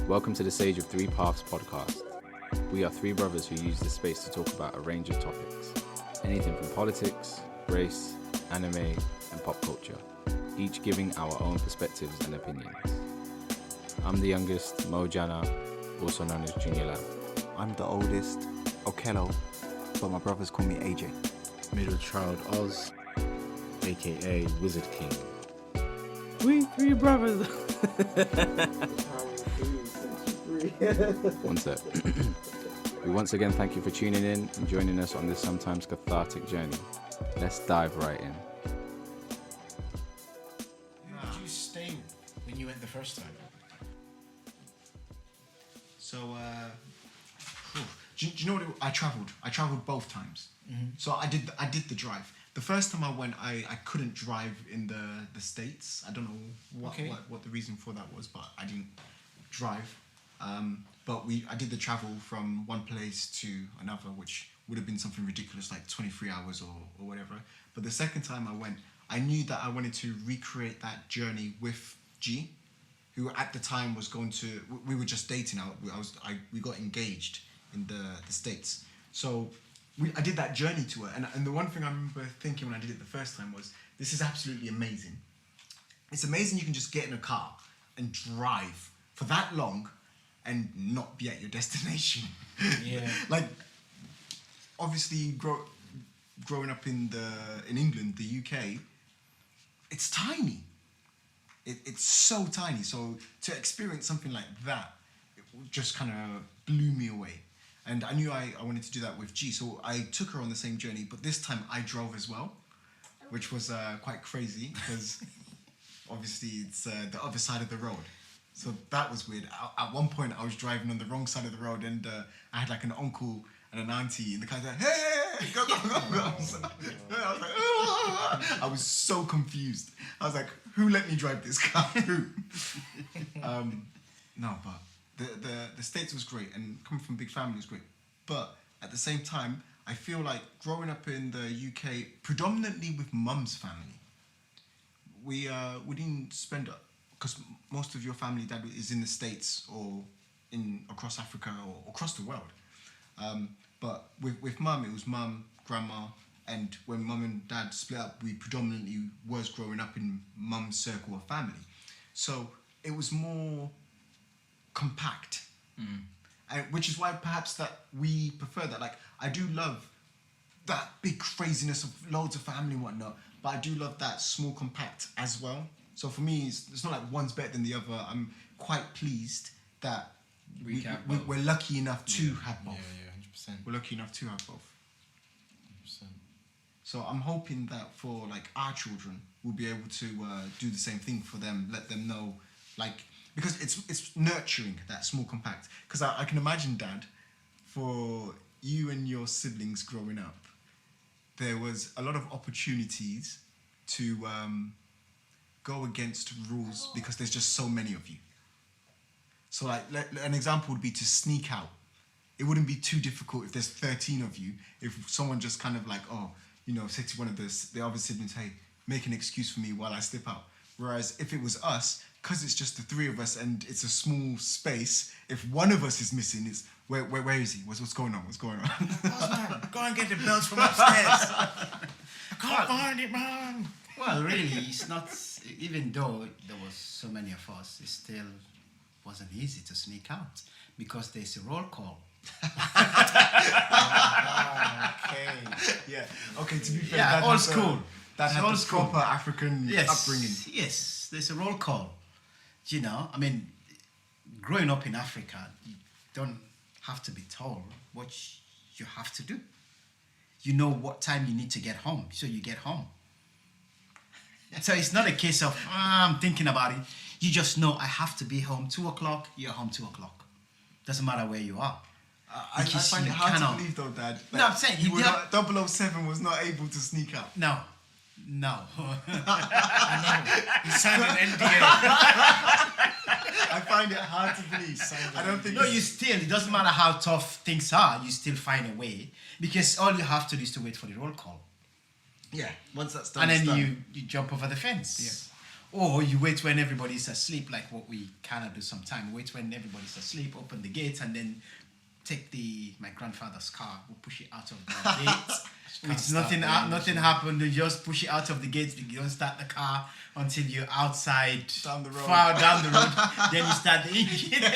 Welcome to the Sage of Three Paths podcast. We are three brothers who use this space to talk about a range of topics. Anything from politics, race, anime, and pop culture, each giving our own perspectives and opinions. I'm the youngest, Mo Jana, also known as Junior Lab. I'm the oldest, Okello, but my brothers call me AJ. Middle child Oz, aka Wizard King. We three brothers. One sec. We once again thank you for tuning in and joining us on this sometimes cathartic journey. Let's dive right in. Who did you stay with when you went the first time? So, do you know what? I travelled both times. Mm-hmm. So I did the drive. The first time I went, I couldn't drive in the States. I don't know what the reason for that was, but I didn't drive. But I did the travel from one place to another, which would have been something ridiculous, like 23 hours or whatever. But the second time I went, I knew that I wanted to recreate that journey with G, who at the time was going to. We were just dating. We got engaged in the States. So I did that journey to her, and the one thing I remember thinking when I did it the first time was, this is absolutely amazing. It's amazing you can just get in a car and drive for that long and not be at your destination. Yeah. Like, obviously, growing up in England, the UK, it's tiny. It's so tiny. So to experience something like that, it just kind of blew me away. And I knew I wanted to do that with G. So I took her on the same journey, but this time I drove as well, which was quite crazy because obviously it's the other side of the road. So that was weird. At one point I was driving on the wrong side of the road, and I had like an uncle and an auntie in the car. Like, hey, go. I was like, "Ah!" I was so confused. I was like, who let me drive this car? Who? No, but the States was great, and coming from a big family was great. But at the same time, I feel like growing up in the UK, predominantly with mum's family, we didn't spend, because most of your family, dad, is in the States or across Africa or across the world. But with mum, it was mum, grandma, and when mum and dad split up, we predominantly was growing up in mum's circle of family. So it was more compact. And which is why perhaps that we prefer that. Like, I do love that big craziness of loads of family and whatnot, but I do love that small compact as well. So for me, it's not like one's better than the other. I'm quite pleased that we're lucky enough to have both. Yeah, 100%. We're lucky enough to have both. 100%. So I'm hoping that for like our children, we'll be able to do the same thing for them. Let them know, like, because it's nurturing, that small compact. Because I can imagine, Dad, for you and your siblings growing up, there was a lot of opportunities to go against rules because there's just so many of you. So like an example would be to sneak out. It wouldn't be too difficult if there's 13 of you. If someone just kind of like, say to one of the other siblings, hey, make an excuse for me while I slip out. Whereas if it was us, because it's just the three of us and it's a small space, if one of us is missing, it's where is he? What's going on? What's going on? Go and get the belts from upstairs. I can't find it, man. Well, really, it's not, even though there was so many of us, it still wasn't easy to sneak out because there's a roll call. Okay. Yeah. Okay, to be fair, Yeah, that old had school. That had Old the school. proper African upbringing. Yes, there's a roll call. You know, I mean, growing up in Africa, you don't have to be told what you have to do. You know what time you need to get home, so you get home. So it's not a case of, I'm thinking about it. You just know I have to be home 2 o'clock, you're home 2 o'clock. Doesn't matter where you are. I find it hard to believe though, Dad. No, I'm saying, 007 was not able to sneak out. No. I know. He signed an NDA. I find it hard to believe. I don't think. No, it doesn't matter how tough things are, you still find a way. Because all you have to do is to wait for the roll call. Yeah, once that's done, And it's then done. you jump over the fence. Or you wait when everybody's asleep, like what we kind of do sometimes. Wait when everybody's asleep, open the gates, and then take my grandfather's car. We'll push it out of the gate. It's nothing happened. You just push it out of the gates. You don't start the car until you're outside, Down the road. far down the road. Then you start the engine. 007,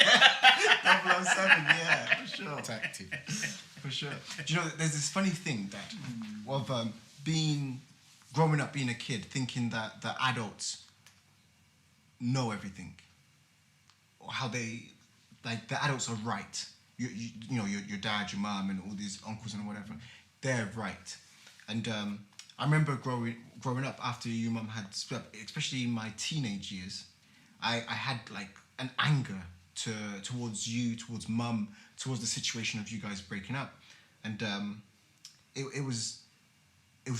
yeah, for sure. Tactics. For sure. Do you know, there's this funny thing that of growing up, being a kid, thinking that the adults know everything, or how the adults are right. You know, your dad, your mum, and all these uncles and whatever, they're right. And I remember growing up after your mum had split up, especially in my teenage years, I had like an anger towards you, towards mum, towards the situation of you guys breaking up. And it was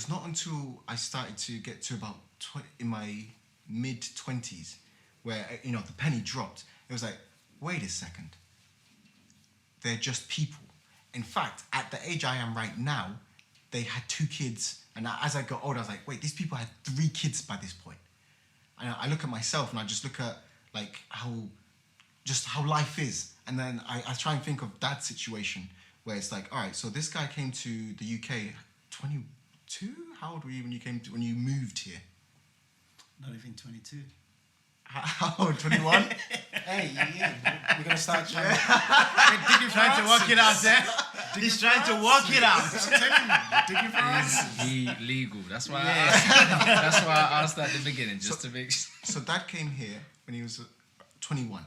not until I started to get to about in my mid-20s where, you know, the penny dropped. It was like, wait a second. They're just people. In fact, at the age I am right now, they had 2 kids. And as I got older, I was like, wait, these people had 3 kids by this point. And I look at myself and I just look at like how life is. And then I try and think of that situation where it's like, all right, so this guy came to the UK 22? How old were you when you moved here? Not even 22. How old? 21? Hey, yeah, we're gonna start trying. He's trying to work it out there. He's trying to work it out. Is he legal? That's why I asked at the beginning, just to make sure. So Dad came here when he was 21.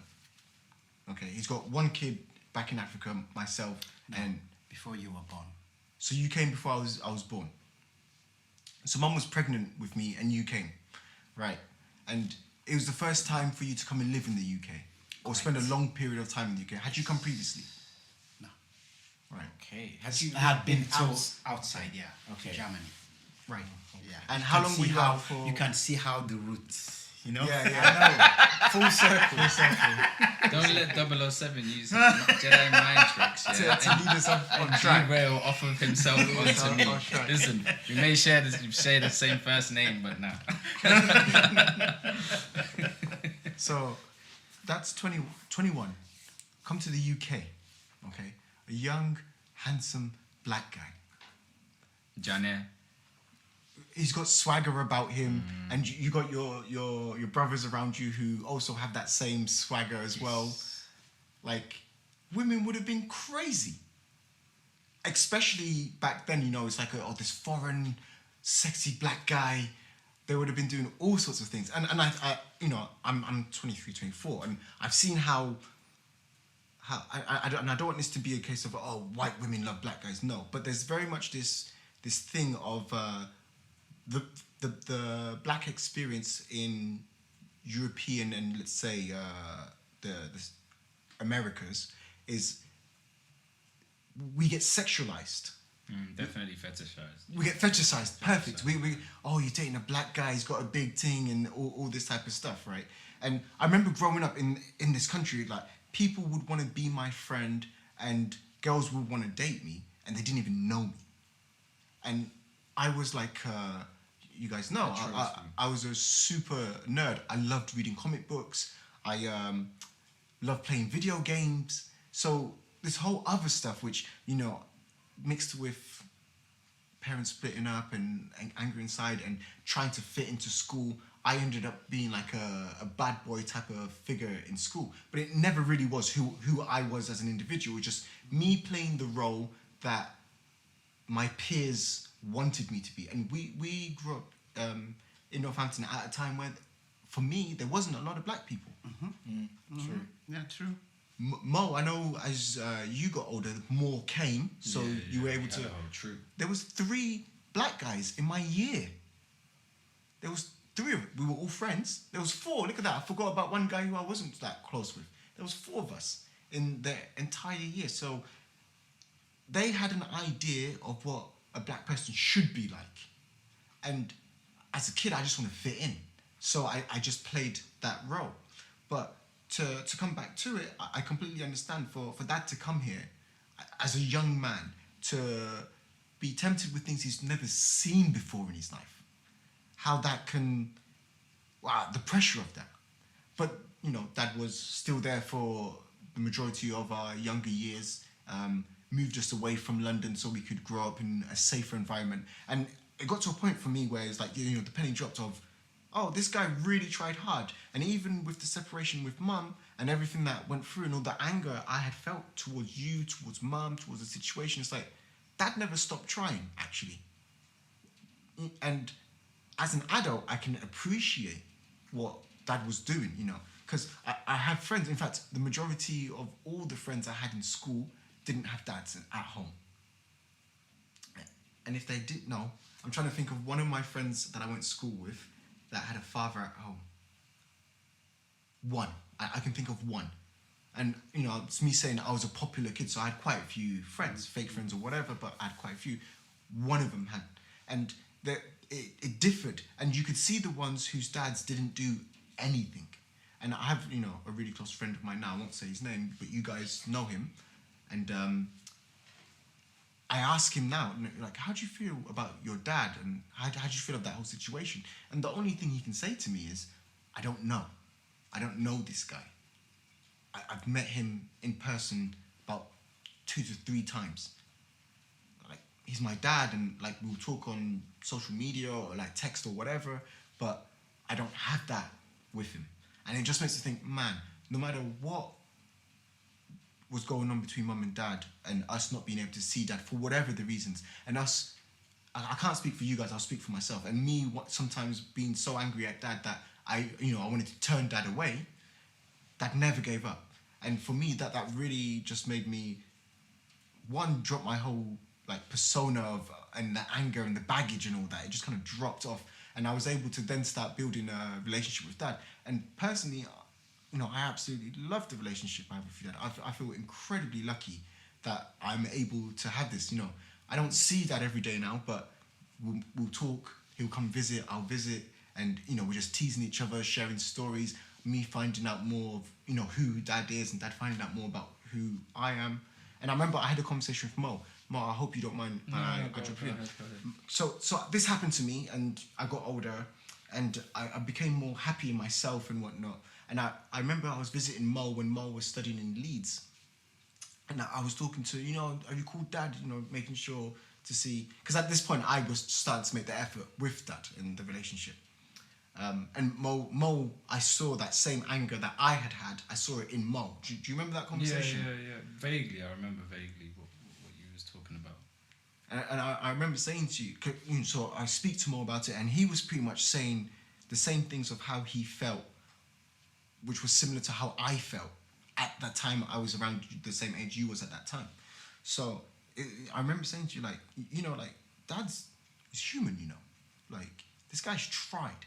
Okay, he's got 1 kid back in Africa, myself, and Before you were born. so you came before I was born. So Mum was pregnant with me and you came, right? And it was the first time for you to come and live in the UK or spend a long period of time in the UK. Had you come previously? No. Right. Okay. I had been outside, yeah, Okay. to Germany. Right. Yeah. And You how can long see were you out for? You can see how the roots, you know? Yeah, I know. Full circle. Don't let 007 use his Jedi mind tricks, yeah, To lead us on track. derail off of himself onto me. on track. Listen, we may share the same first name, but no. So that's 21. Come to the UK, okay? A young, handsome black guy. Janet. He's got swagger about him, and you got your brothers around you who also have that same swagger as well. Like, women would have been crazy. Especially back then, you know, it's like, this foreign, sexy black guy. They would have been doing all sorts of things. And I you know, I'm 23, 24, and I've seen how I don't want this to be a case of, white women love black guys. No, but there's very much this thing of the black experience in European and, let's say, the Americas is we get sexualized. Definitely fetishized. We get fetishized. Perfect. We you're dating a black guy, he's got a big thing and all this type of stuff, right? And I remember growing up in this country, like, people would want to be my friend and girls would want to date me and they didn't even know me. And I was like, you guys know, I was a super nerd. I loved reading comic books. I loved playing video games. So this whole other stuff, which, you know, mixed with parents splitting up and anger inside and trying to fit into school, I ended up being like a bad boy type of figure in school. But it never really was who I was as an individual. It was just me playing the role that my peers wanted me to be. And we grew up in Northampton at a time where, for me, there wasn't a lot of black people. True. Yeah, true. Mo, I know as you got older, more came, so you were able to. True. There was 3 black guys in my year. There was 3 of us. We were all friends. There was 4. Look at that. I forgot about one guy who I wasn't that close with. There was 4 of us in the entire year. So they had an idea of what a black person should be like. And as a kid, I just want to fit in. So I just played that role. But to come back to it, I completely understand for Dad to come here as a young man to be tempted with things he's never seen before in his life. How that can wow, the pressure of that. But, you know, Dad was still there for the majority of our younger years, moved us away from London so we could grow up in a safer environment. And it got to a point for me where it's like, you know, the penny dropped of, oh, this guy really tried hard. And even with the separation with Mum and everything that went through and all the anger I had felt towards you, towards Mum, towards the situation, it's like, Dad never stopped trying, actually. And as an adult, I can appreciate what Dad was doing, you know, because I have friends. In fact, the majority of all the friends I had in school didn't have dads at home. And if they did know, I'm trying to think of one of my friends that I went to school with that had a father at home. One. I can think of one. And, you know, it's me saying I was a popular kid, so I had quite a few friends, fake friends or whatever, but I had quite a few. One of them had. And it differed. And you could see the ones whose dads didn't do anything. And I have, you know, a really close friend of mine now, I won't say his name, but you guys know him. And I ask him now, like, how do you feel about your dad? And how do you feel about that whole situation? And the only thing he can say to me is, I don't know. I don't know this guy. I've met him in person about 2 to 3 times. Like, he's my dad, and like we'll talk on social media or like text or whatever, but I don't have that with him. And it just makes me think, man, no matter what was going on between Mum and Dad and us not being able to see Dad for whatever the reasons, and us, I can't speak for you guys, I'll speak for myself, and me sometimes being so angry at Dad that I wanted to turn Dad away, Dad never gave up. And for me, that really just made me, one, drop my whole like persona of and the anger and the baggage and all that. It just kind of dropped off, and I was able to then start building a relationship with Dad. And personally, you know, I absolutely love the relationship I have with Dad. I feel incredibly lucky that I'm able to have this. You know, I don't see Dad every day now, but we'll talk. He'll come visit. I'll visit, and you know, we're just teasing each other, sharing stories. Me finding out more of, you know, who Dad is, and Dad finding out more about who I am. And I remember I had a conversation with Mo. Mo, I hope you don't mind. I jump in. So this happened to me, and I got older, and I became more happy in myself and whatnot. And I remember I was visiting Mo when Mo was studying in Leeds. And I was talking to, you know, are you cool, Dad? You know, making sure to see, because at this point I was starting to make the effort with Dad in the relationship. And Mo, I saw that same anger that I had. I saw it in Mo. Do you remember that conversation? Yeah. Vaguely, I remember vaguely what you was talking about. And I remember saying to you, so I speak to Mo about it, and he was pretty much saying the same things of how he felt, which was similar to how I felt at that time. I was around the same age you was at that time. So I remember saying to you, like, you know, like, Dad's is human, you know. Like, this guy's tried.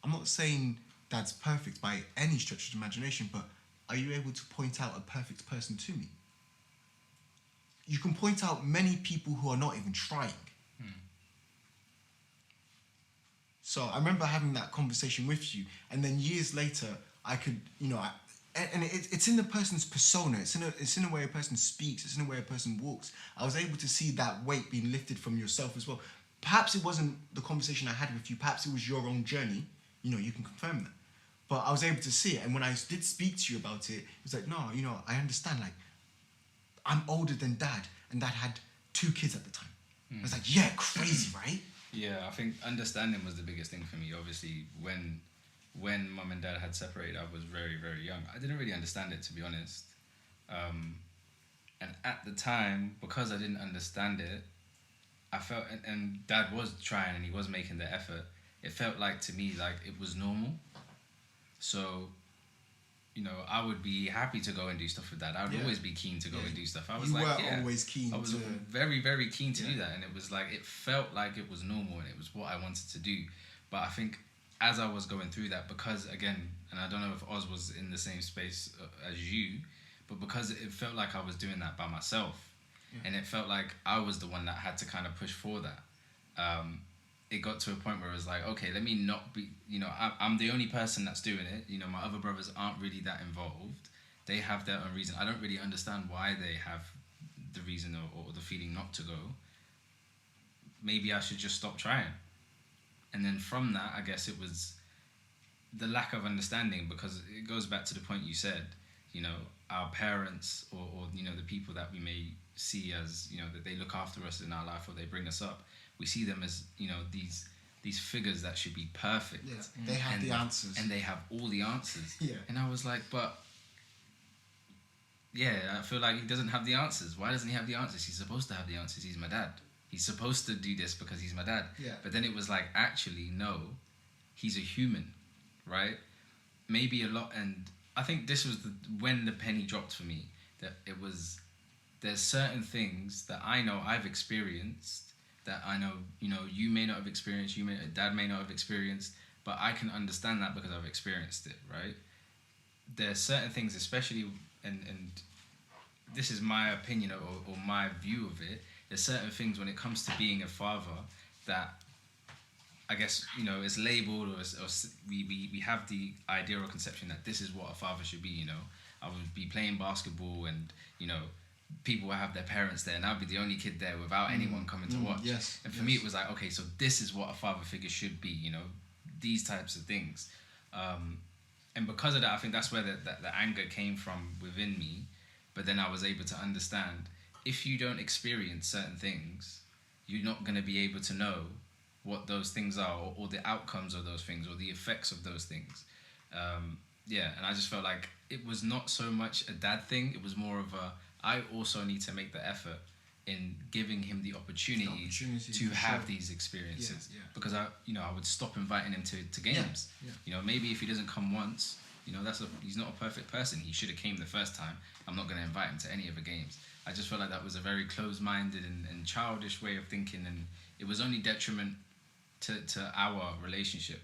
I'm not saying Dad's perfect by any stretch of the imagination, but are you able to point out a perfect person to me? You can point out many people who are not even trying. So I remember having that conversation with you, and then years later, I could, you know, it's in the person's persona. It's in the way a person speaks. It's in the way a person walks. I was able to see that weight being lifted from yourself as well. Perhaps it wasn't the conversation I had with you. Perhaps it was your own journey. You know, you can confirm that. But I was able to see it. And when I did speak to you about it, it was like, no, you know, I understand. Like, I'm older than Dad, and Dad had 2 kids at the time. I was like, yeah, crazy, right? Yeah, I think understanding was the biggest thing for me. Obviously, when Mum and Dad had separated, I was very, very young. I didn't really understand it, to be honest. And at the time, because I didn't understand it, I felt, and Dad was trying and he was making the effort, it felt like to me like it was normal. So, you know, I would be happy to go and do stuff with Dad. I would always be keen to go and do stuff. I was always keen. I was very, very keen to do that, and it was like, it felt like it was normal and it was what I wanted to do. But I think as I was going through that, because again, and I don't know if Oz was in the same space as you, but because it felt like I was doing that by myself, and it felt like I was the one that had to kind of push for that. It got to a point where it was like, okay, let me not be, you know, I'm the only person that's doing it. You know, my other brothers aren't really that involved. They have their own reason. I don't really understand why they have the reason or the feeling not to go. Maybe I should just stop trying. And then from that, I guess it was the lack of understanding, because it goes back to the point you said, you know, our parents or you know, the people that we may see as, you know, that they look after us in our life or they bring us up, we see them as, you know, these figures that should be perfect. Yeah, they have the answers. And they have all the answers. Yeah. And I was like, but yeah, I feel like he doesn't have the answers. Why doesn't he have the answers? He's supposed to have the answers. He's my dad. He's supposed to do this because he's my dad. Yeah. But then it was like, actually, no, he's a human, right? Maybe a lot, and I think this was when the penny dropped for me, that it was, there's certain things that I know I've experienced that I know, you know, you may not have experienced, dad may not have experienced, but I can understand that because I've experienced it, right? There's certain things, especially, and this is my opinion or my view of it, there's certain things when it comes to being a father that I guess, you know, it's labeled or we have the idea or conception that this is what a father should be, you know. I would be playing basketball and, you know, people will have their parents there and I'll be the only kid there without anyone coming to watch. Yes. And for me, it was like, okay, so this is what a father figure should be, you know, these types of things. And because of that, I think that's where the anger came from within me. But then I was able to understand, if you don't experience certain things, you're not going to be able to know what those things are or the outcomes of those things or the effects of those things. Yeah, and I just felt like it was not so much a dad thing. It was more of I also need to make the effort in giving him the opportunity to have these experiences. Yeah. Because I would stop inviting him to games. Yeah. You know, maybe if he doesn't come once, you know, he's not a perfect person. He should have came the first time. I'm not going to invite him to any other games. I just felt like that was a very closed-minded and childish way of thinking, and it was only detriment to our relationship.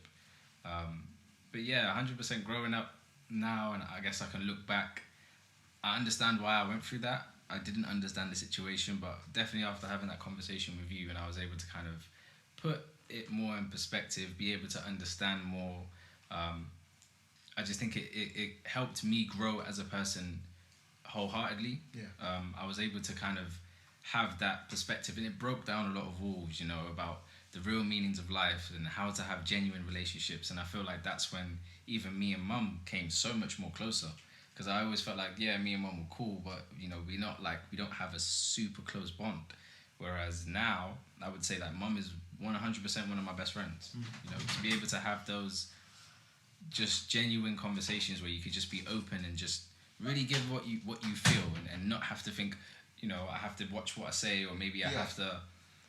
But yeah, 100% growing up now, and I guess I can look back, I understand why I went through that. I didn't understand the situation, but definitely after having that conversation with you, and I was able to kind of put it more in perspective, be able to understand more. I just think it helped me grow as a person wholeheartedly. Yeah. I was able to kind of have that perspective, and it broke down a lot of walls, you know, about the real meanings of life and how to have genuine relationships. And I feel like that's when even me and mum came so much more closer. Because I always felt like, yeah, me and mum were cool, but, you know, we don't have a super close bond. Whereas now, I would say that mum is 100% one of my best friends. You know, to be able to have those just genuine conversations where you could just be open and just really give what you feel and not have to think, you know, I have to watch what I say, or maybe I have to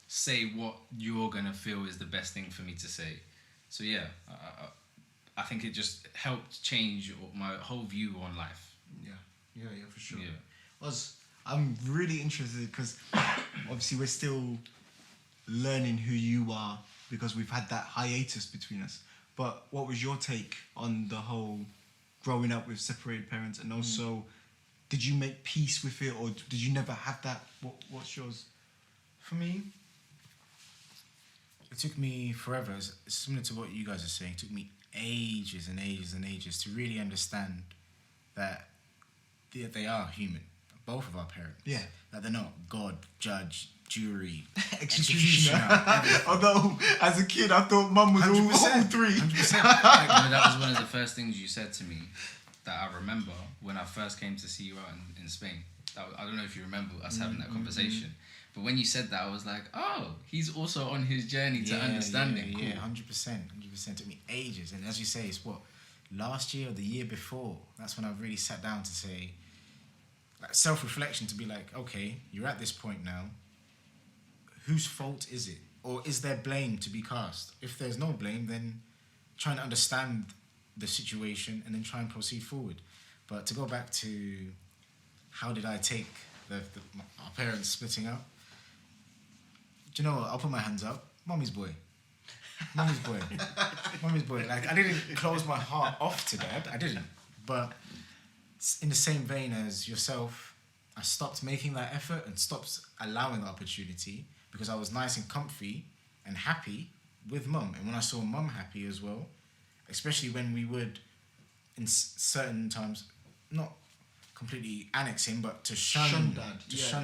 say what you're going to feel is the best thing for me to say. So yeah, I think it just helped change my whole view on life. Yeah, for sure. Yeah. I'm really interested because obviously we're still learning who you are because we've had that hiatus between us. But what was your take on the whole growing up with separated parents, and also did you make peace with it, or did you never have that? What's yours? For me, it took me forever. It's similar to what you guys are saying. It took me ages and ages and ages to really understand that they are human. Both of our parents. Yeah. That they're not God, judge, jury, Executioner. Although, as a kid, I thought mum was all 3. 100%. That was one of the first things you said to me that I remember when I first came to see you out in Spain. I don't know if you remember us having that conversation. But when you said that, I was like, oh, he's also on his journey to understanding. Yeah, 100%. It took me ages. And as you say, it's last year or the year before, that's when I really sat down to say, like, self-reflection, to be like, okay, you're at this point now. Whose fault is it? Or is there blame to be cast? If there's no blame, then trying to understand the situation and then try and proceed forward. But to go back to how did I take our parents splitting up? Do you know what? I'll put my hands up. Mommy's boy. Mommy's boy. Like, I didn't close my heart off to dad. I didn't. But in the same vein as yourself, I stopped making that effort and stopped allowing the opportunity because I was nice and comfy and happy with mum. And when I saw mum happy as well, especially when we would, in certain times, not completely annex him, but to shun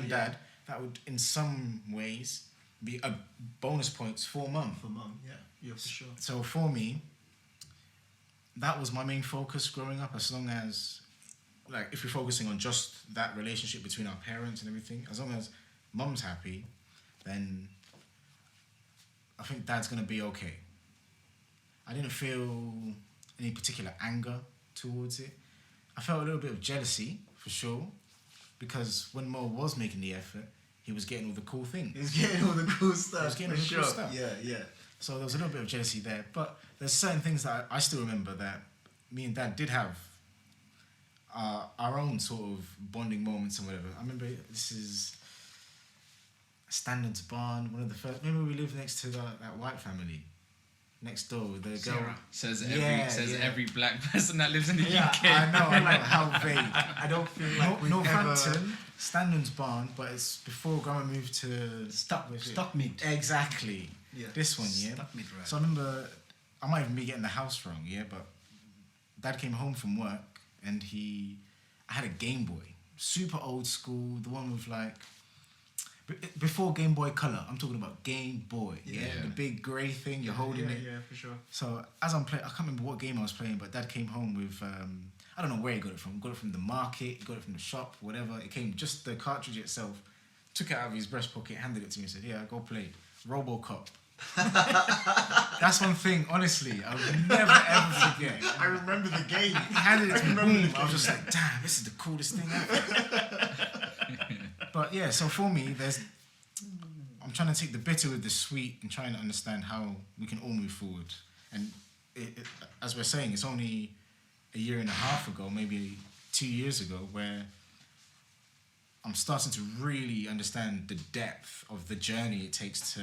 dad, that would, in some ways, be a bonus points for mum. For mum, yeah, for sure. So for me, that was my main focus growing up. As long as, like, if we're focusing on just that relationship between our parents and everything, as long as mum's happy, then I think dad's gonna be okay. I didn't feel any particular anger towards it. I felt a little bit of jealousy, for sure, because when Mo was making the effort, he was getting all the cool things. He's getting all the cool stuff. He was getting all the cool stuff. Yeah. So there was a little bit of jealousy there. But there's certain things that I still remember that me and Dad did have our own sort of bonding moments and whatever. I remember this is Standards Barn, one of the first. Remember we lived next to that white family next door with the girl. Sarah. Says Yeah. every black person that lives in the Yeah, UK. I know how vague. I don't feel like we've Northampton, Standards Barn, but it's before Grandma moved to Stockmead. Exactly. Yeah. This one, yeah. Stockmead, right. So I remember, I might even be getting the house wrong, yeah, but Dad came home from work and I had a Game Boy, super old school, the one with like, before Game Boy Color, I'm talking about Game Boy, yeah? Yeah. The big grey thing, you're holding it. Yeah, for sure. So as I'm playing, I can't remember what game I was playing, but Dad came home with, I don't know where he got it from. He got it from the market, he got it from the shop, whatever. It came, just the cartridge itself, took it out of his breast pocket, handed it to me and said, yeah, go play. RoboCop. That's one thing, honestly, I would never ever forget. I remember the game. He handed it to me, boom. I was just like, damn, this is the coolest thing ever. But yeah, so for me, I'm trying to take the bitter with the sweet and trying to understand how we can all move forward. And as we're saying, it's only a year and a half ago, maybe 2 years ago, where I'm starting to really understand the depth of the journey it takes to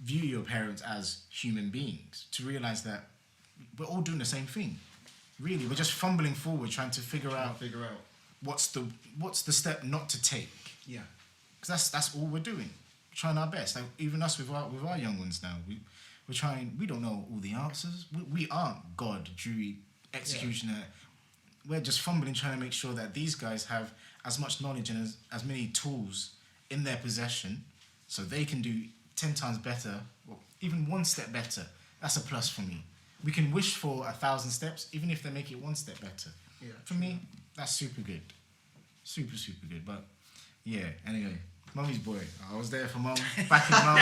view your parents as human beings, to realize that we're all doing the same thing. Really, we're just fumbling forward, trying to figure out what's the step not to take. Yeah. Because that's all we're doing, trying our best. Like even us with our young ones now, we're trying. We don't know all the answers. We aren't God, jury, executioner. Yeah. We're just fumbling, trying to make sure that these guys have as much knowledge and as many tools in their possession, so they can do 10 times better, or even one step better. That's a plus for me. We can wish for 1,000 steps, even if they make it one step better. Yeah. For me, that's super good. Super, super good. But yeah, anyway, Mummy's boy. I was there for Mum, backing Mum.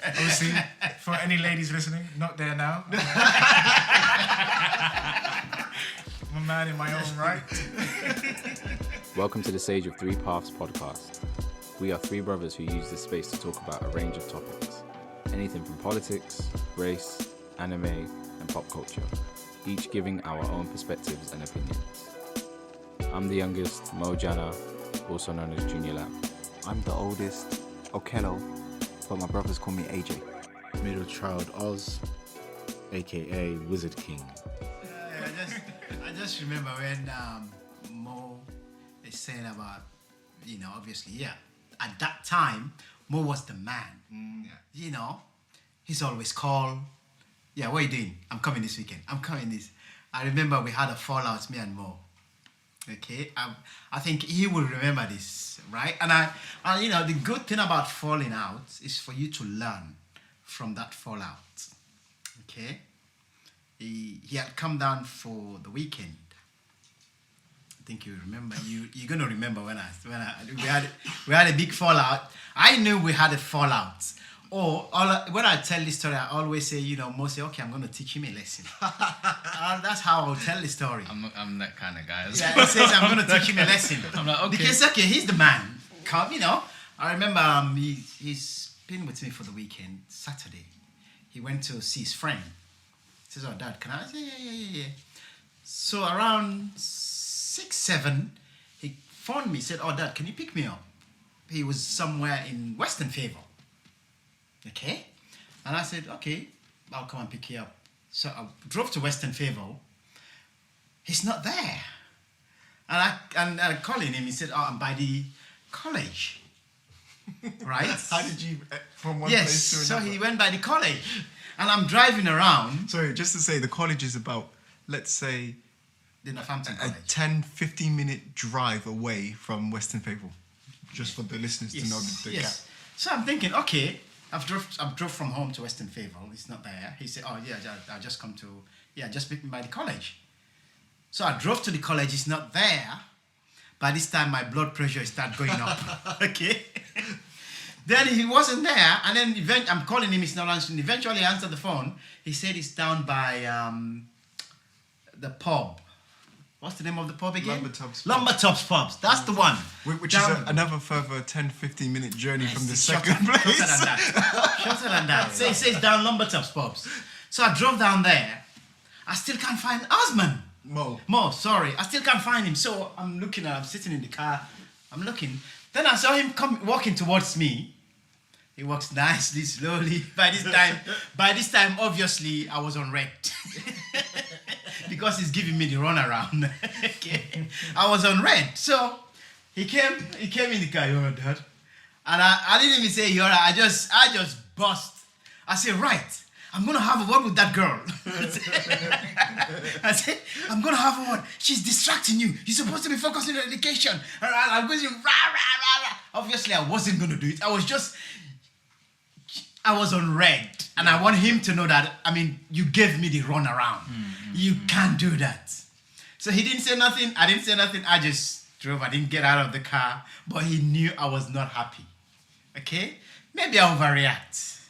Obviously, for any ladies listening, not there now. I'm a man in my own right. Welcome to the Sage of Three Paths podcast. We are three brothers who use this space to talk about a range of topics. Anything from politics, race, anime, and pop culture. Each giving our own perspectives and opinions. I'm the youngest, Mojana, also known as Junior Lamb. I'm the oldest, Okello, but my brothers call me AJ. Middle child Oz, aka Wizard King. I just remember when Mo is saying about, obviously, yeah, at that time, Mo was the man. He's always called. Yeah, what are you doing? I'm coming this weekend. I'm coming this. I remember we had a fallout, me and Mo. Okay, I think he will remember this, right? And the good thing about falling out is for you to learn from that fallout. Okay, he had come down for the weekend. I think you remember. You're gonna remember when we had a big fallout. I knew we had a fallout. When I tell this story, I always say, Mo say, okay, I'm going to teach him a lesson. That's how I'll tell the story. I'm that kind of guy. Yeah, he says, I'm going to teach him a lesson. I'm like, okay. Because, he's the man. Come, I remember he's been with me for the weekend, Saturday. He went to see his friend. He says, oh, Dad, can I? I said, yeah. So around 6, 7, he phoned me, said, oh, Dad, can you pick me up? He was somewhere in Western Favour. Okay, and I said, okay, I'll come and pick you up. So I drove to Western Favour. He's not there, and I calling him. He said, oh, I'm by the college, right? How did you from one yes, place to another? so he went by the college, and I'm driving around. Sorry, just to say, the college is about, let's say, The Northampton a College. 10-15 minute drive away from Western Favour. Just for the listeners to know the gap. So I'm thinking, okay, I've drove from home to Western Favour. It's not there. He said, "Oh yeah, I'll just come to just meet me by the college." So I drove to the college. It's not there. By this time, my blood pressure started going up. Okay. Then he wasn't there, and then I'm calling him. He's not answering. Eventually, I answered the phone. He said he's down by the pub. What's the name of the pub again? Lumbertops Pubs. That's the one. Which is another further 10-15 minute journey from the second place. Shorter than that. So he says down Lumbertops Pubs. So I drove down there. I still can't find Osman. Mo, sorry. I still can't find him. So I'm sitting in the car. I'm looking. Then I saw him walking towards me. He walks nicely, slowly. By this time, obviously, I was on red. Because he's giving me the runaround. Okay. I was on red. So he came in the car, "You're Dad." And I didn't even say you're I just bust. I said, "Right, I'm gonna have a word with that girl." I said, "I'm gonna have a word. She's distracting you. You're supposed to be focusing on education." I'm going to rah, rah, rah, rah. Obviously, I wasn't gonna do it. I was on red, and I want him to know that, you gave me the runaround. You can't do that. So he didn't say nothing. I didn't say nothing. I just drove. I didn't get out of the car, but he knew I was not happy. Okay? Maybe I overreact.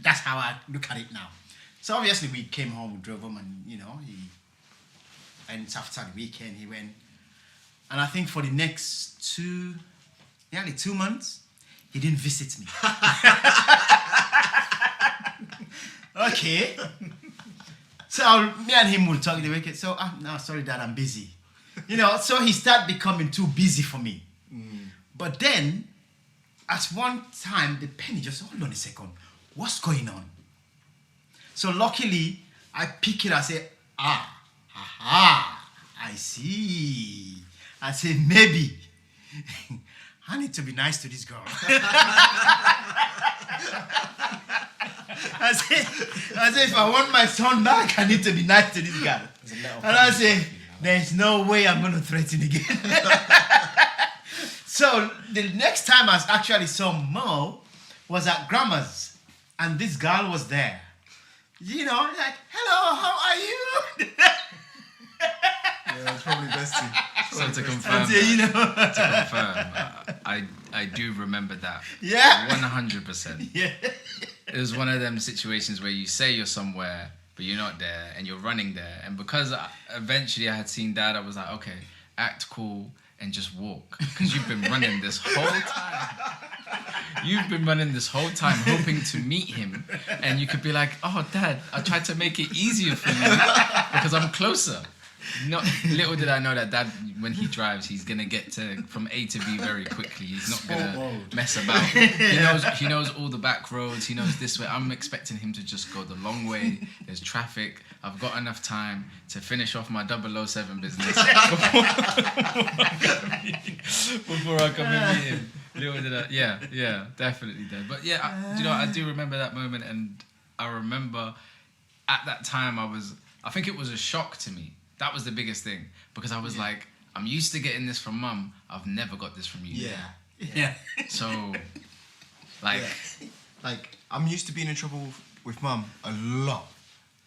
That's how I look at it now. So obviously we came home, we drove home, and and after the weekend he went. And I think for the next nearly 2 months, he didn't visit me. Okay. So me and him will talk the weekend. So no, sorry, Dad, I'm busy. So he started becoming too busy for me. But then, at one time, the penny just, hold on a second, what's going on? So luckily, I pick it, I say, I see. I say, maybe I need to be nice to this girl. I say, if I want my son back, I need to be nice to this guy. And I say, there's no way I'm going to threaten again. So the next time I actually saw Mo was at Grandma's, and this girl was there. Like, "Hello, how are you?" Yeah, it's probably bestie. So to confirm, I do remember that. Yeah. 100%. Yeah. It was one of them situations where you say you're somewhere, but you're not there, and you're running there. And because eventually I had seen Dad, I was like, okay, act cool and just walk. Because you've been running this whole time. You've been running this whole time hoping to meet him. And you could be like, "Oh, Dad, I tried to make it easier for you because I'm closer." Little did I know that Dad, when he drives, he's gonna get from A to B very quickly. He's not gonna mess about. He knows all the back roads. He knows this way. I'm expecting him to just go the long way. There's traffic. I've got enough time to finish off my 007 business before I come and meet him. Little did I, yeah, definitely did. But yeah, I do remember that moment, and I remember at that time I think it was a shock to me. That was the biggest thing, because I was like, I'm used to getting this from Mum. I've never got this from you. Yeah. So, like I'm used to being in trouble with Mum a lot,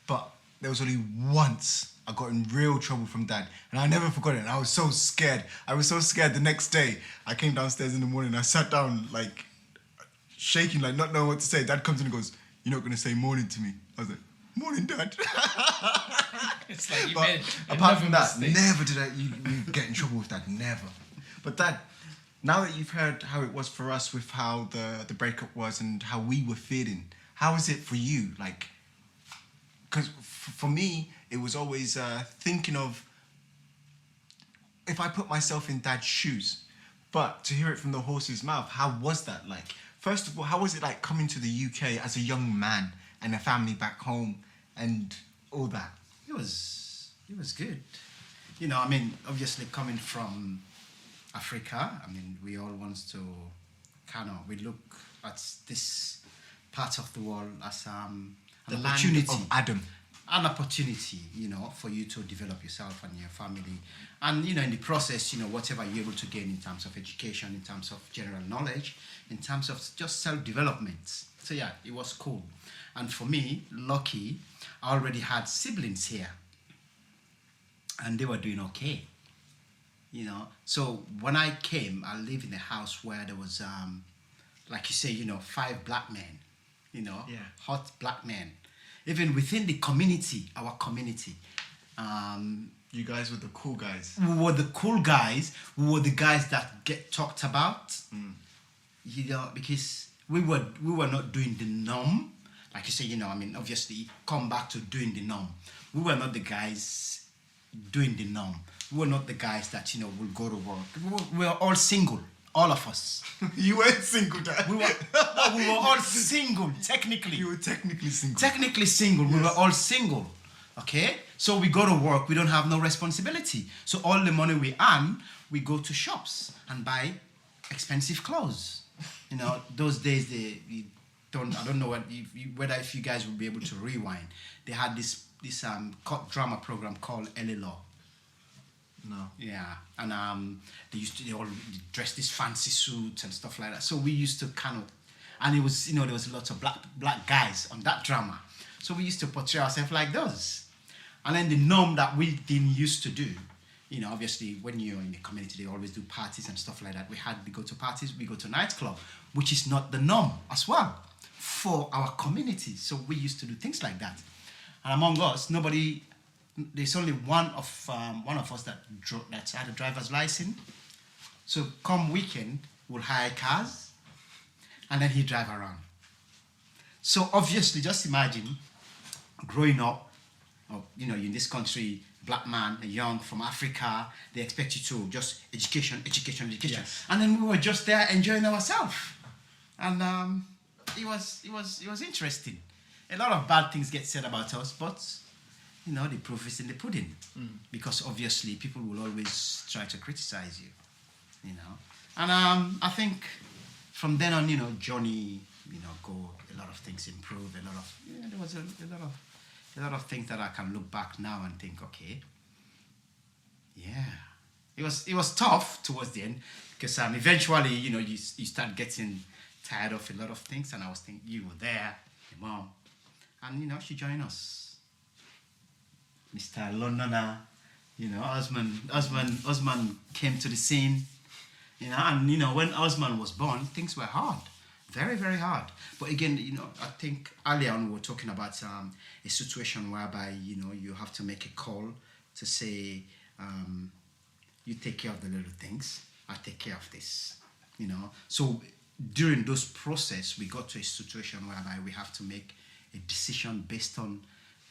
but there was only once I got in real trouble from Dad, and I never forgot it. And I was so scared. The next day, I came downstairs in the morning. I sat down like shaking, like not knowing what to say. Dad comes in and goes, "You're not gonna say morning to me?" I was like, "Morning, Dad." it's like but apart from that, never did you get in trouble with Dad. Never. But Dad, now that you've heard how it was for us with how the breakup was and how we were feeling, how is it for you? Like, because for me, it was always thinking of if I put myself in Dad's shoes. But to hear it from the horse's mouth, how was that like? First of all, how was it like coming to the UK as a young man and a family back home and all that? It was good. Obviously coming from Africa, we all want to we look at this part of the world as an The opportunity. land of Adam. an opportunity, for you to develop yourself and your family. And, in the process, whatever you're able to gain in terms of education, in terms of general knowledge, in terms of just self-development. So, yeah, it was cool. And for me, lucky, I already had siblings here. And they were doing okay. So when I came, I lived in a house where there was, like you say, 5 black men, hot black men. Even within the community, our community. You guys were the cool guys. We were the cool guys. We were the guys that get talked about. Because we were not doing the norm. Like you say, obviously, come back to doing the norm. We were not the guys doing the norm. We were not the guys that, will go to work. We were all single. All of us. You weren't single, Dad. We were all single, technically. You were technically single. Technically single. Yes. We were all single. Okay? So we go to work. We don't have no responsibility. So all the money we earn, we go to shops and buy expensive clothes. Those days, I don't know whether if you guys will be able to rewind. They had this drama program called LA. No. Yeah, and they all dress this fancy suits and stuff like that. So we used to and it was there was lots of black guys on that drama. So we used to portray ourselves like those. And then the norm that we didn't used to do, obviously when you're in the community, they always do parties and stuff like that. We go to parties, we go to nightclub, which is not the norm as well for our community. So we used to do things like that. And among us, there's only one of us that had a driver's license. So come weekend, we'll hire cars, and then he drive around. So obviously, just imagine growing up, in this country, black man, young from Africa, they expect you to just education. Yes. And then we were just there enjoying ourselves. And it was interesting. A lot of bad things get said about us, but the proof is in the pudding. Because obviously people will always try to criticize you, And I think from then on, Johnny, a lot of things improved. There was a lot of things that I can look back now and think, okay, yeah. It was tough towards the end because eventually, you start getting tired of a lot of things. And I was thinking, you were there, your mom, and she joined us. Mr. Londoner, Osman came to the scene, and when Osman was born, things were hard, very, very hard. But again, I think earlier on we were talking about a situation whereby, you have to make a call to say, you take care of the little things, I take care of this, So during those process, we got to a situation whereby we have to make a decision based on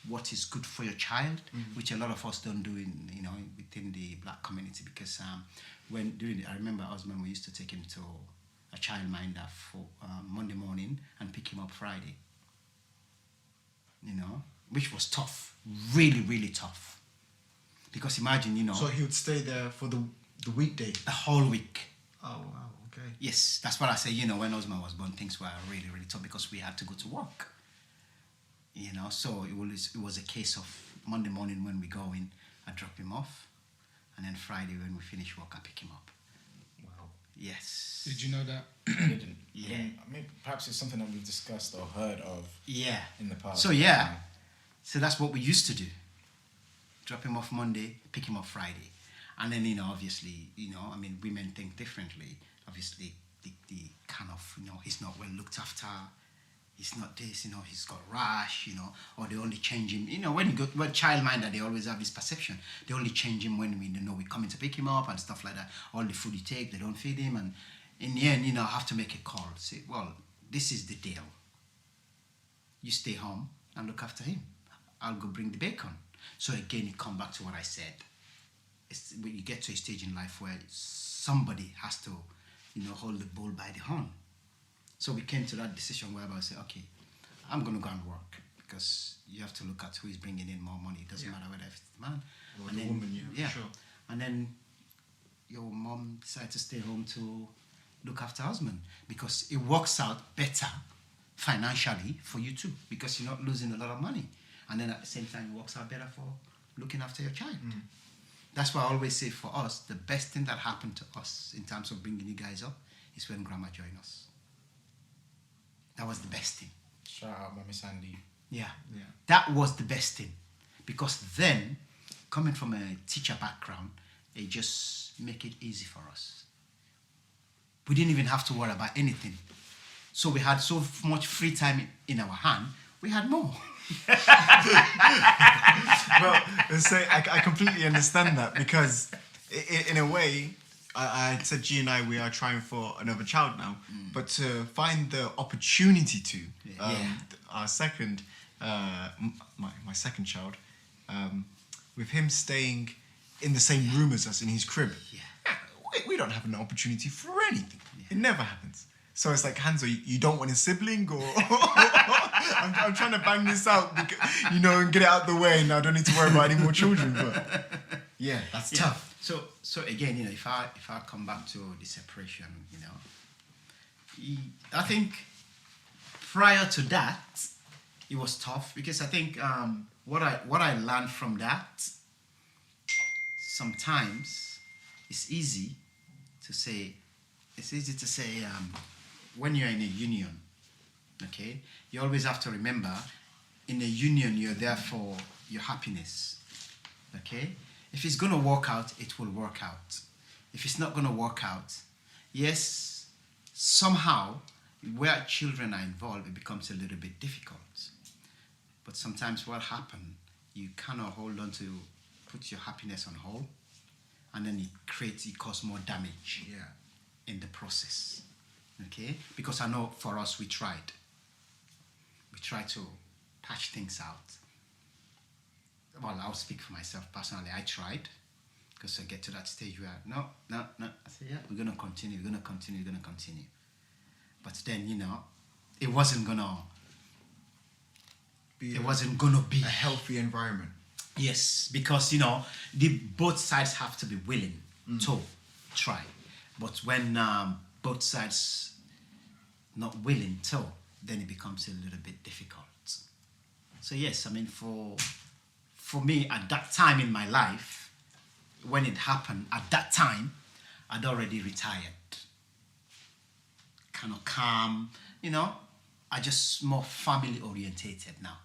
what is good for your child, which a lot of us don't do within the black community, because I remember Osman, we used to take him to a childminder for Monday morning and pick him up Friday. Which was tough, really, really tough. Because imagine, So he would stay there for the weekday? The whole week. Oh, wow, okay. Yes, that's what I say, when Osman was born, things were really, really tough because we had to go to work. So it was a case of Monday morning when we go in, I drop him off, and then Friday when we finish work, I pick him up. Wow. Yes. Did you know that? I didn't. Yeah. I mean, perhaps it's something that we've discussed or heard of. Yeah. In the past. So yeah, so that's what we used to do. Drop him off Monday, pick him up Friday, and then obviously women think differently. Obviously, the kind of he's not well looked after. He's not this, he's got rash, or they only change him. When you go to a childminder, they always have this perception. They only change him when we come in to pick him up and stuff like that. All the food you take, they don't feed him. And in the end, I have to make a call. Say, well, this is the deal. You stay home and look after him. I'll go bring the bacon. So again, it comes back to what I said. It's when you get to a stage in life where somebody has to, hold the bull by the horn. So we came to that decision whereby I said, okay, I'm going to go and work because you have to look at who is bringing in more money. It doesn't matter whether it's the man or the woman, yeah, sure. And then your mom decided to stay home to look after husband because it works out better financially for you too because you're not losing a lot of money. and then at the same time it works out better for looking after your child. That's why I always say for us, the best thing that happened to us in terms of bringing you guys up is when Grandma joined us. That was the best thing. Shout out Mommy Sandy. Yeah. Yeah. That was the best thing. Because then, coming from a teacher background, it just make it easy for us. We didn't even have to worry about anything. So we had so much free time in our hand, we had more. Well, so I completely understand that, because in a way, I said G and I, we are trying for another child now, but to find the opportunity to, our second, my second child, with him staying in the same room as us in his crib, we don't have an opportunity for anything. It never happens. So it's like, Hanzo, you don't want a sibling, or I'm trying to bang this out, because, and get it out the way, and I don't need to worry about any more children. But yeah, that's tough. So again, if I come back to the separation, I think prior to that, it was tough, because I think what I learned from that, sometimes it's easy to say when you're in a union, okay, you always have to remember, in a union, you're there for your happiness, okay? If it's going to work out, it will work out. If it's not going to work out, yes, somehow, where children are involved, it becomes a little bit difficult. But sometimes what happens, you cannot hold on to, put your happiness on hold, and then it causes more damage in the process. Okay? Because I know for us, we tried. We tried to patch things out. Well, I'll speak for myself personally. I tried, because I get to that stage where, no. I said, we're going to continue. But then, it wasn't going to be a healthy environment. Yes, because, both sides have to be willing to try. But when both sides not willing to, then it becomes a little bit difficult. So yes, I mean, for me, at that time in my life, when it happened, at that time, I'd already retired. Kind of calm, I just more family orientated now.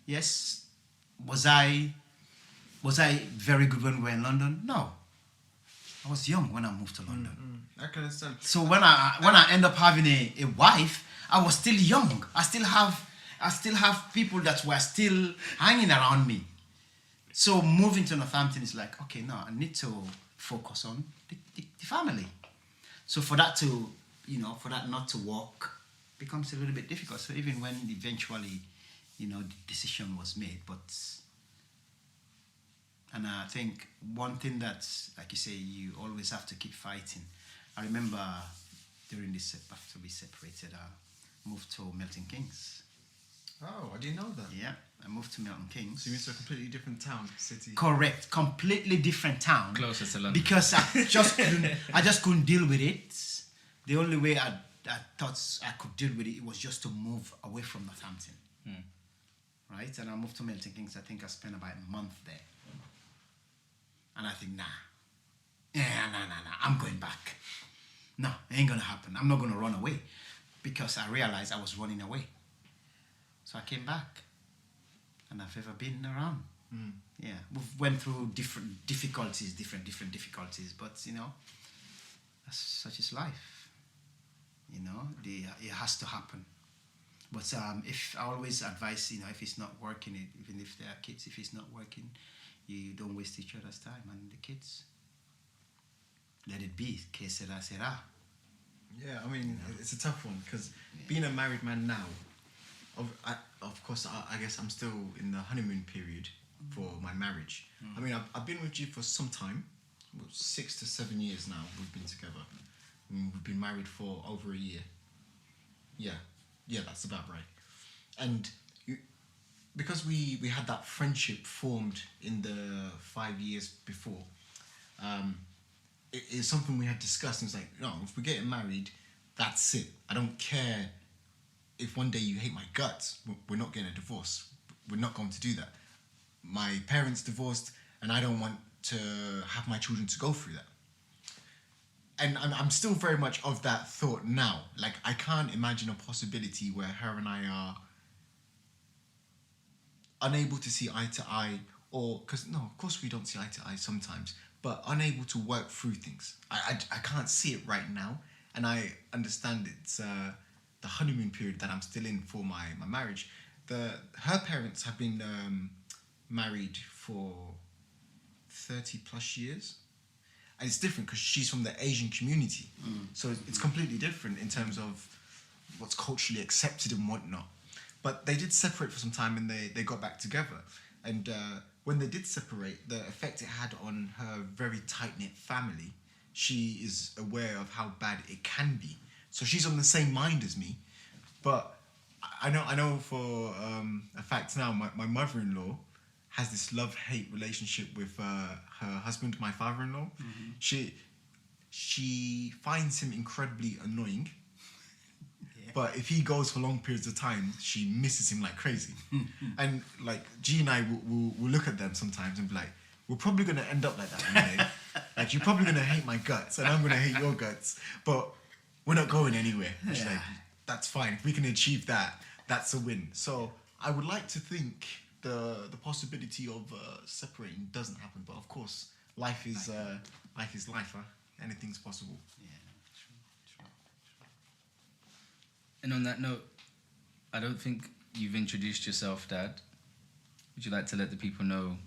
Yes, was I very good when we were in London? No. I was young when I moved to London. I can understand. So when I end up having a wife, I was still young. I still have people that were still hanging around me. So moving to Northampton is like, okay, no, I need to focus on the family. So for that to, for that not to work, becomes a little bit difficult. So even when eventually, the decision was made, and I think one thing that's, like you say, you always have to keep fighting. I remember during this, after we separated, I moved to Milton Keynes. Oh, I didn't know that. Yeah, I moved to Milton Keynes. So you moved to a completely different town, city. Correct, completely different town. Closer to London. Because I just couldn't deal with it. The only way I thought I could deal with it was just to move away from Northampton. Right? And I moved to Milton Keynes. I think I spent about a month there. And I think, nah, I'm going back. No, it ain't gonna happen. I'm not gonna run away, because I realized I was running away. So I came back, and I've ever been around. Yeah, we've went through different difficulties, but such is life. It has to happen. But if I always advise, if it's not working, even if there are kids, if it's not working, you don't waste each other's time and the kids. Let it be. Que sera, sera. Yeah, I mean, it's a tough one, because being a married man now, of course, I guess I'm still in the honeymoon period for my marriage. I mean, I've been with you for some time, 6 to 7 years now. We've been together. We've been married for over a year. Yeah, that's about right. And because we had that friendship formed in the 5 years before, it's something we had discussed. And it's like, no, if we're getting married, that's it. I don't care if one day you hate my guts. We're not getting a divorce. we're not going to do that. My parents divorced, and I don't want to have my children to go through that. And I'm still very much of that thought now. Like, I can't imagine a possibility where her and I are unable to see eye to eye, or because no, of course we don't see eye to eye sometimes, but unable to work through things. I can't see it right now, and I understand it's the honeymoon period that I'm still in for my marriage. Her parents have been married for 30 plus years, and it's different because she's from the Asian community, so it's completely different in terms of what's culturally accepted and whatnot. But they did separate for some time, and they got back together. And when they did separate, the effect it had on her very tight-knit family, she is aware of how bad it can be. So she's on the same mind as me. But I know for a fact now, my mother-in-law has this love-hate relationship with her husband, my father-in-law. Mm-hmm. She finds him incredibly annoying. But if he goes for long periods of time, she misses him like crazy. And like G and I will look at them sometimes and be like, we're probably going to end up like that one day. Like, you're probably going to hate my guts and I'm going to hate your guts. But we're not going anywhere. She's like, that's fine. If we can achieve that, that's a win. So I would like to think the possibility of separating doesn't happen. But of course, life is life. Huh? Anything's possible. Yeah. And on that note, I don't think you've introduced yourself, Dad. Would you like to let the people know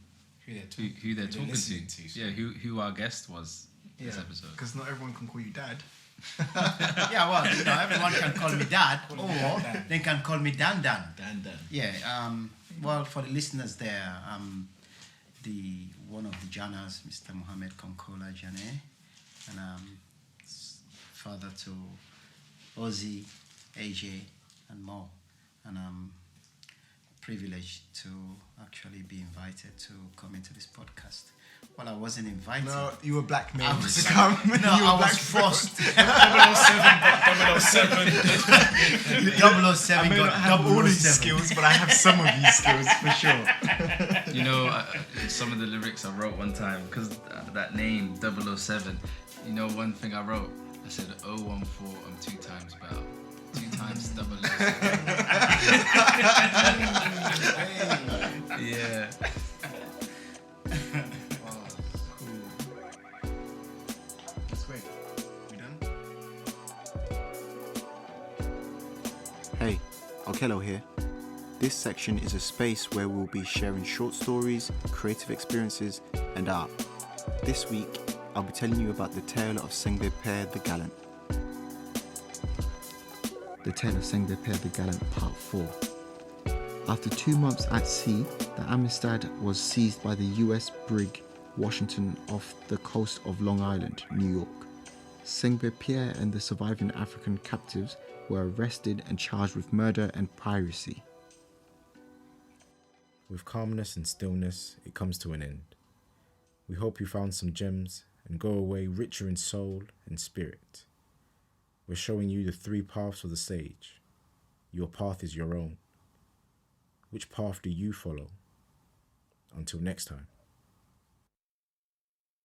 who they're talking to? So. Yeah, who our guest was this episode. Because not everyone can call you Dad. Yeah, well, everyone can call me Dad, or they can call me Dan. Dan. Yeah. Well, for the listeners there, one of the Janas, Mr. Mohammed Konkola Jane, and father to Ozzy, AJ, and Mo, and I'm privileged to actually be invited to come into this podcast. Well, I wasn't invited. No, you were blackmailed I was, to come. I was forced. 007 I may not have all these skills, but I have some of these skills for sure. You know, some of the lyrics I wrote one time, because that name, 007, you know, one thing I wrote, I said 014, I'm 2 times better. 2 times 007. Yeah. That's great. We done? Hey, Okello here. This section is a space where we'll be sharing short stories, creative experiences, and art. This week, I'll be telling you about the tale of Sengbe the Gallant. The Tale of Sengbe the Gallant, Part 4. After 2 months at sea, the Amistad was seized by the US brig Washington off the coast of Long Island, New York. Sengbe Pierre and the surviving African captives were arrested and charged with murder and piracy. With calmness and stillness, it comes to an end. We hope you found some gems and go away richer in soul and spirit. We're showing you the 3 paths of the sage. Your path is your own. Which path do you follow? Until next time.